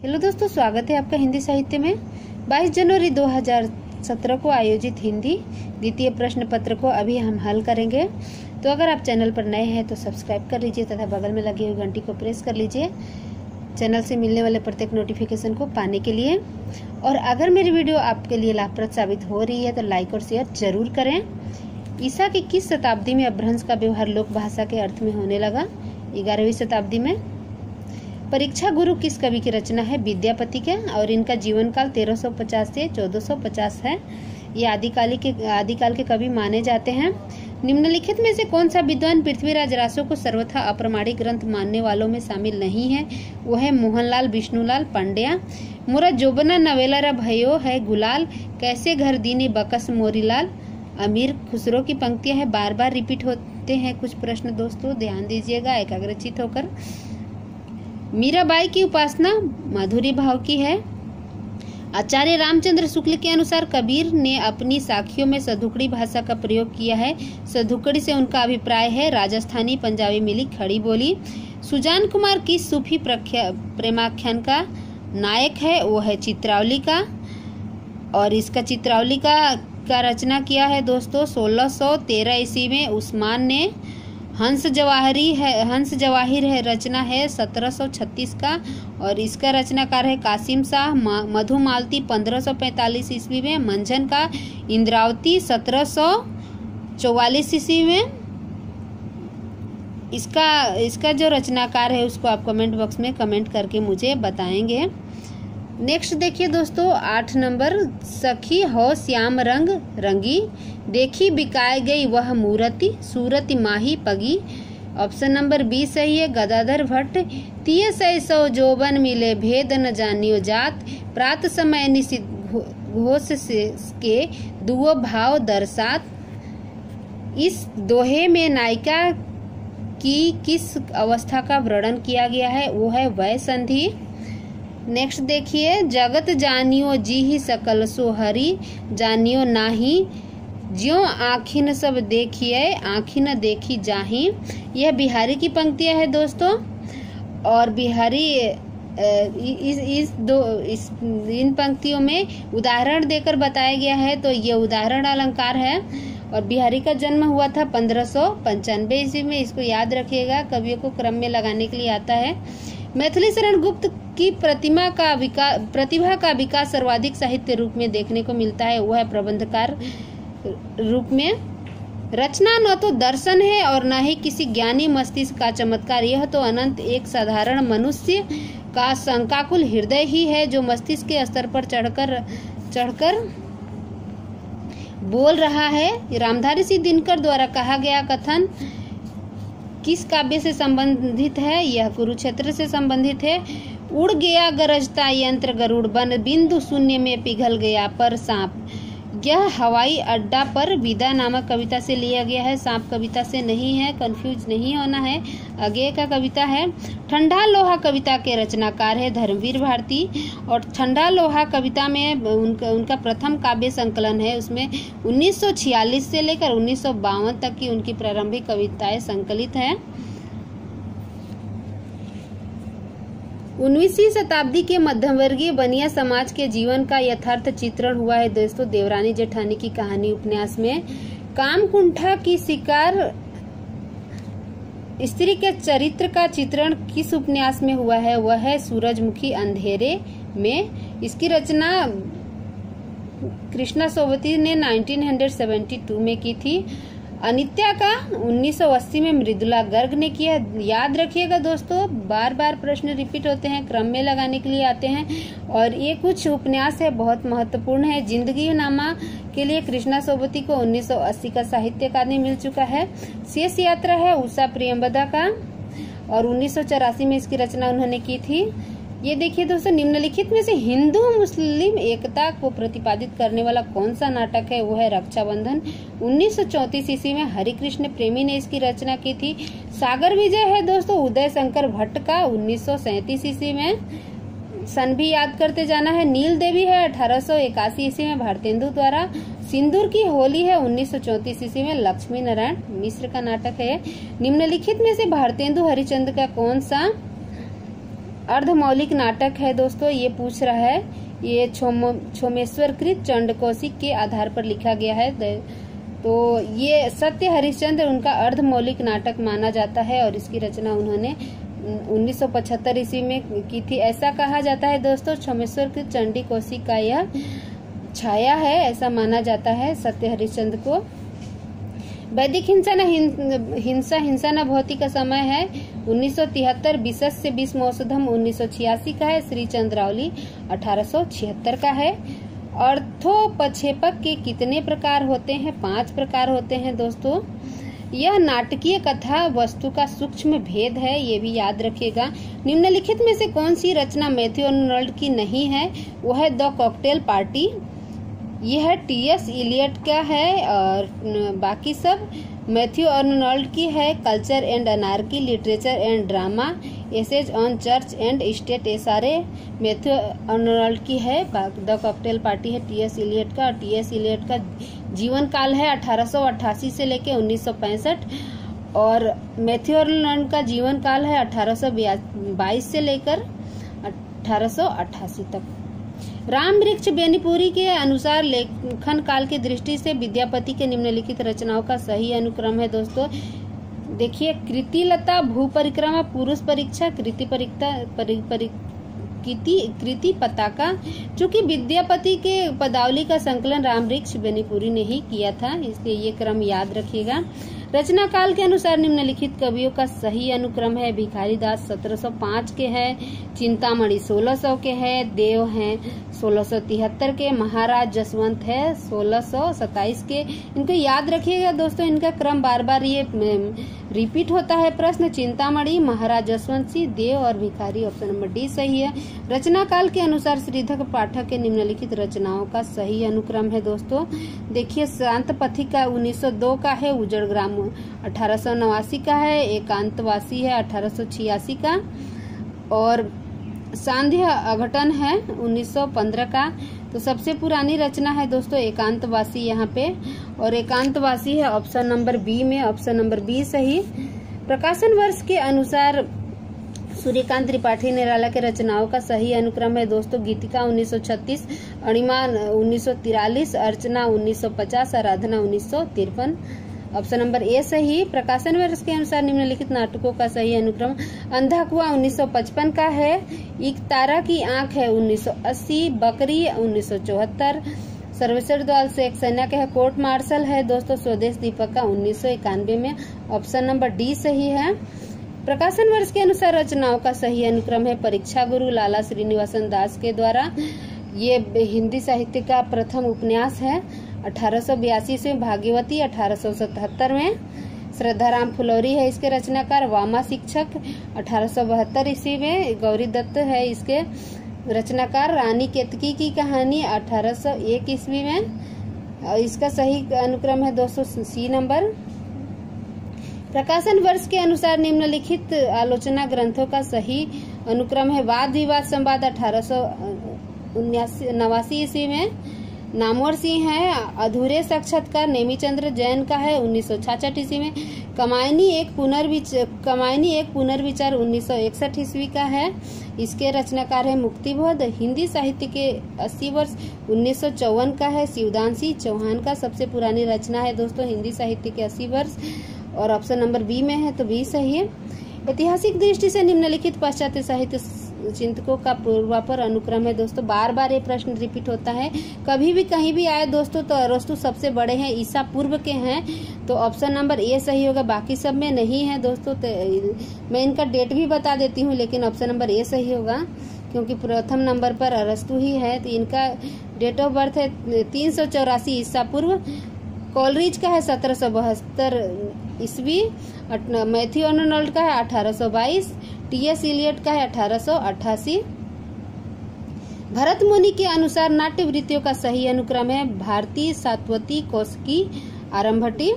Hello दोस्तों, स्वागत है आपका हिंदी साहित्य में। 22 जनवरी 2017 को आयोजित हिंदी द्वितीय प्रश्न पत्र को अभी हम हल करेंगे। तो अगर आप चैनल पर नए हैं तो सब्सक्राइब कर लीजिए तथा बगल में लगी हुई घंटी को प्रेस कर लीजिए चैनल से मिलने वाले प्रत्येक नोटिफिकेशन को पाने के लिए। और अगर मेरी वीडियो आपके लिए लाभप्रद साबित हो रही है तो लाइक और शेयर जरूर करें। ईसा की किस शताब्दी में अपभ्रंश का व्यवहार लोक भाषा के अर्थ में होने लगा? 11वीं शताब्दी में। परीक्षा गुरु किस कवि की रचना है? विद्यापति के। और इनका जीवन काल 1350 से 1450 है। ये आदिकाल के कवि माने जाते हैं। निम्नलिखित में से कौन सा विद्वान पृथ्वीराज रासो को सर्वथा अप्रमाणिक ग्रंथ मानने वालों में शामिल नहीं है? वो है मोहनलाल विष्णुलाल पंड्या। मोरा जोबना नवेला रा भयो है गुलाल, कैसे घर दीनी बकस मोरीलाल। अमीर खुसरो की पंक्तियां है, बार बार रिपीट होते हैं कुछ प्रश्न। दोस्तों ध्यान दीजिएगा एकाग्रचित होकर। मीराबाई की उपासना माधुरी भाव की है। आचार्य रामचंद्र शुक्ल के अनुसार कबीर ने अपनी साखियों में सधुकड़ी भाषा का प्रयोग किया है। सधुकड़ी से उनका अभिप्राय है राजस्थानी पंजाबी मिली खड़ी बोली। सुजान कुमार किस सूफी प्रेमाख्यान का नायक है? वो है चित्रावली का। और इसका चित्रावली का रचना किया है दोस्तों 1613 ईस्वी में उस्मान ने। हंस जवाहिर है रचना है 1736 का। और इसका रचनाकार है कासिम शाह। मधुमालती 1545 ईस्वी में। मंझन का इंद्रावती 1744 ईस्वी में। इसका जो रचनाकार है उसको आप कमेंट बॉक्स में कमेंट करके मुझे बताएंगे। नेक्स्ट देखिए दोस्तों 8 नंबर। सखी हो श्याम रंग रंगी, देखी बिकाए गई वह मूर्ति, सूरति माही पगी। ऑप्शन नंबर बी सही है। गदाधर भट्ट। 30 जोबन मिले भेद न जानियो जात, प्रात समय निशित घोष के दुओ भाव दर्शात। इस दोहे में नायिका की किस अवस्था का वर्णन किया गया है? वो है वय संधि। नेक्स्ट देखिए जगत जानियो जी ही सकल सोहरी, जानियो नाही ज्यों आँखिन सब देखिए आँखिन देखी जाही। यह बिहारी की पंक्तियां है दोस्तों। और बिहारी इन पंक्तियों में उदाहरण देकर बताया गया है तो ये उदाहरण अलंकार है। और बिहारी का जन्म हुआ था 1595 ईस्वी में। इसको याद रखिएगा, कवियों को क्रम में लगाने के लिए आता है। मैथिली शरण गुप्त की प्रतिभा का विकास सर्वाधिक साहित्य रूप में देखने को मिलता है। वह है प्रबंधकार रूप में। रचना न तो दर्शन है और न ही किसी ज्ञानी मस्तिष्क का चमत्कार। यह तो अनंत एक साधारण मनुष्य का शंकाकुल हृदय ही है जो मस्तिष्क के स्तर पर चढ़कर बोल रहा है। रामधारी सिंह दिनकर द्वारा कहा गया कथन किस काव्य से संबंधित है? यह कुरुक्षेत्र से संबंधित है। उड़ गया गरजता यंत्र गरुड़ बन, बिंदु शून्य में पिघल गया पर सांप। यह हवाई अड्डा पर विदा नामक कविता से लिया गया है, सांप कविता से नहीं है, कंफ्यूज नहीं होना है। आगे का कविता है। ठंडा लोहा कविता के रचनाकार है धर्मवीर भारती। और ठंडा लोहा कविता में उनका प्रथम काव्य संकलन है। उसमें 1946 से लेकर 1952 तक की उनकी प्रारंभिक कविताएं संकलित है। 19वीं शताब्दी के मध्यवर्गीय बनिया समाज के जीवन का यथार्थ चित्रण हुआ है दोस्तों देवरानी जेठानी की कहानी उपन्यास में। कामकुंठा की शिकार स्त्री के चरित्र का चित्रण किस उपन्यास में हुआ है? वह है सूरजमुखी अंधेरे में। इसकी रचना कृष्णा सोबती ने 1972 में की थी। अनित्या का 1980 में मृदुला गर्ग ने किया। याद रखिएगा दोस्तों, बार बार प्रश्न रिपीट होते हैं, क्रम में लगाने के लिए आते हैं। और ये कुछ उपन्यास है बहुत महत्वपूर्ण है। जिंदगी नामा के लिए कृष्णा सोबती को 1980 का साहित्य अकादमी मिल चुका है। शेष यात्रा है उषा प्रियंवदा का और 1984 में इसकी रचना उन्होंने की थी। ये देखिए दोस्तों निम्नलिखित में से हिंदू मुस्लिम एकता को प्रतिपादित करने वाला कौन सा नाटक है? वो है रक्षाबंधन। 1934 ईस्वी में हरिकृष्ण प्रेमी ने इसकी रचना की थी। सागर विजय है दोस्तों उदय शंकर भट्ट का 1937 ईस्वी में। सन भी याद करते जाना है। नील देवी है 1881 ईस्वी में भारतेंदु द्वारा। सिंदूर की होली है 1934 ईस्वी में लक्ष्मी नारायण मिश्र का नाटक है। निम्नलिखित में से भारतेंदु हरिश्चंद्र का कौन सा अर्धमौलिक नाटक है दोस्तों, ये पूछ रहा है। ये छोमेश्वर कृत चंड कौशिक के आधार पर लिखा गया है। तो ये सत्य हरिश्चंद्र उनका अर्धमौलिक नाटक माना जाता है और इसकी रचना उन्होंने 1975 ईस्वी में की थी। ऐसा कहा जाता है दोस्तों, छोमेश्वर कृत चंडी कौशिक का यह छाया है, ऐसा माना जाता है सत्य हरिश्चंद्र को। वैदिक हिंसा न भौतिक का समय है 1973, विशस से 20 मौसधम 1986 का है, श्री चंद्रावली 1876 का है। अर्थोपक्षेपक के कितने प्रकार होते हैं? 5 प्रकार होते हैं दोस्तों। यह नाटकीय कथा वस्तु का सूक्ष्म भेद है, ये भी याद रखिएगा। निम्नलिखित में से कौन सी रचना मैथ्यू आर्नोल्ड की नहीं है? वो है द कॉकटेल पार्टी, यह टी.एस. इलियट का है और बाकी सब मैथ्यू आर्नोल्ड की है। Culture and anarchy, literature and drama, essays on church and state, ये सारे मैथ्यू आर्नोल्ड की है। द कॉकटेल पार्टी है टी.एस. इलियट का, और टी.एस. इलियट का जीवन काल है 1888 से लेके 1965 और मैथ्यू आर्नोल्ड का जीवन काल है 1822 से लेकर 1888 तक। राम वृक्ष बेनीपुरी के अनुसार लेखन काल की दृष्टि से विद्यापति के निम्नलिखित रचनाओं का सही अनुक्रम है दोस्तों। देखिए, कृतिलता, भू परिक्रमा, पुरुष परीक्षा, कृति पताका। चूंकि विद्यापति के पदावली का संकलन राम वृक्ष बेनीपुरी ने ही किया था, इसलिए ये क्रम याद रखिएगा। रचना काल के अनुसार निम्नलिखित कवियों का सही अनुक्रम है। भिखारी दास 1705 के है, चिंतामणि 1600 के है, देव हैं 1673 के, महाराज जसवंत है 1627 के। इनको याद रखिएगा दोस्तों, इनका क्रम बार बार ये रिपीट होता है। प्रश्न चिंतामणि, महाराज जसवंत सिंह, देव और भिखारी, ऑप्शन नंबर डी सही है। रचना काल के अनुसार श्रीधर पाठक के निम्नलिखित रचनाओं का सही अनुक्रम है दोस्तों। देखिए, शांत पथिका 1902 का है, उजड़ ग्राम 1889 का है, एकांतवासी है 1886 का, और सांध्य अघटन है 1915 का। तो सबसे पुरानी रचना है दोस्तों एकांतवासी यहाँ पे, और एकांतवासी है ऑप्शन नंबर बी में, ऑप्शन नंबर बी सही। प्रकाशन वर्ष के अनुसार सूर्यकांत त्रिपाठी निराला के रचनाओं का सही अनुक्रम है दोस्तों। गीतिका 1936, अणिमा 1943, अर्चना 1950, आराधना 1953, ऑप्शन नंबर ए सही। प्रकाशन वर्ष के अनुसार निम्नलिखित नाटकों का सही अनुक्रम। अंधा कुआं 1955 का है, एक तारा की आंख है 1980, बकरी 1974, सर्वेश्वर द्वाल से एक सैन्य का है, कोर्ट मार्शल है दोस्तों स्वदेश दीपक का 1991 में, ऑप्शन नंबर डी सही है। प्रकाशन वर्ष के अनुसार रचनाओं का सही अनुक्रम है। परीक्षा गुरु लाला श्रीनिवासन दास के द्वारा, ये हिंदी साहित्य का प्रथम उपन्यास है। 1882 में भाग्यवती, 1877 में श्रद्धाराम फुलौरी है इसके रचनाकार। वामा शिक्षक 1872 ईस्वी में, गौरी दत्त है इसके रचनाकार। रानी केतकी की कहानी 1801 ईस्वी में, इसका सही अनुक्रम है दोस्तों सी नंबर। प्रकाशन वर्ष के अनुसार निम्नलिखित आलोचना ग्रंथों का सही अनुक्रम है। वाद विवाद संवाद 1889 ईस्वी में, नामवर सिंह है। अधूरे साक्षात्कार नेमीचंद्र जैन का है 1966 ईस्वी में। कमायनी एक पुनर्विचार 1961 ईस्वी का है, इसके रचनाकार है मुक्तिबोध। हिंदी साहित्य के 80 वर्ष 1954 का है, शिवदान सिंह चौहान का सबसे पुरानी रचना है दोस्तों हिंदी साहित्य के 80 वर्ष, और ऑप्शन नंबर बी में है तो बी सही है। ऐतिहासिक दृष्टि से निम्नलिखित पाश्चात्य साहित्य चिंतकों का पूर्वापर अनुक्रम है दोस्तों। बार बार ये प्रश्न रिपीट होता है, कभी भी कहीं भी आए दोस्तों तो अरस्तु सबसे बड़े हैं, ईसा पूर्व के हैं, तो ऑप्शन नंबर ए सही होगा। बाकी सब में नहीं है दोस्तों, तो मैं इनका डेट भी बता देती हूँ, लेकिन ऑप्शन नंबर ए सही होगा क्योंकि प्रथम नंबर पर अरस्तु ही है। तो इनका डेट ऑफ बर्थ है 384 ईसा पूर्व। कॉलरिज का है 1772 ईस्वी। मैथ्यू आर्नोल्ड का है 1822। टी.एस. इलियट का है 1888। भरत मुनि के अनुसार नाट्य वृत्तियों का सही अनुक्रम है। भारती, सात्वती, कौशिकी, आरंभटी।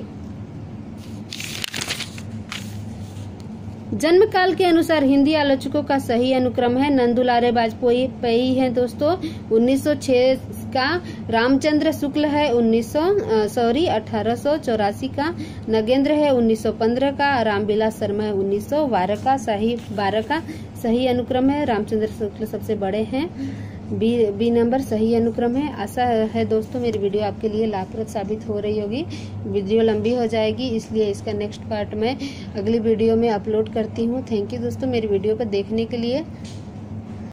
जन्म काल के अनुसार हिंदी आलोचकों का सही अनुक्रम है। नंदुलारे वाजपेयी है दोस्तों 1906 का रामचंद्र शुक्ल है 1884 का, नगेंद्र है 1915 का, रामविलास शर्मा है 1912 का सही अनुक्रम है। रामचंद्र शुक्ल सबसे बड़े हैं, बी नंबर सही अनुक्रम है। आशा है दोस्तों मेरी वीडियो आपके लिए लाभप्रद साबित हो रही होगी। वीडियो लंबी हो जाएगी इसलिए इसका नेक्स्ट पार्ट मैं अगली वीडियो में अपलोड करती हूँ। थैंक यू दोस्तों मेरी वीडियो को देखने के लिए।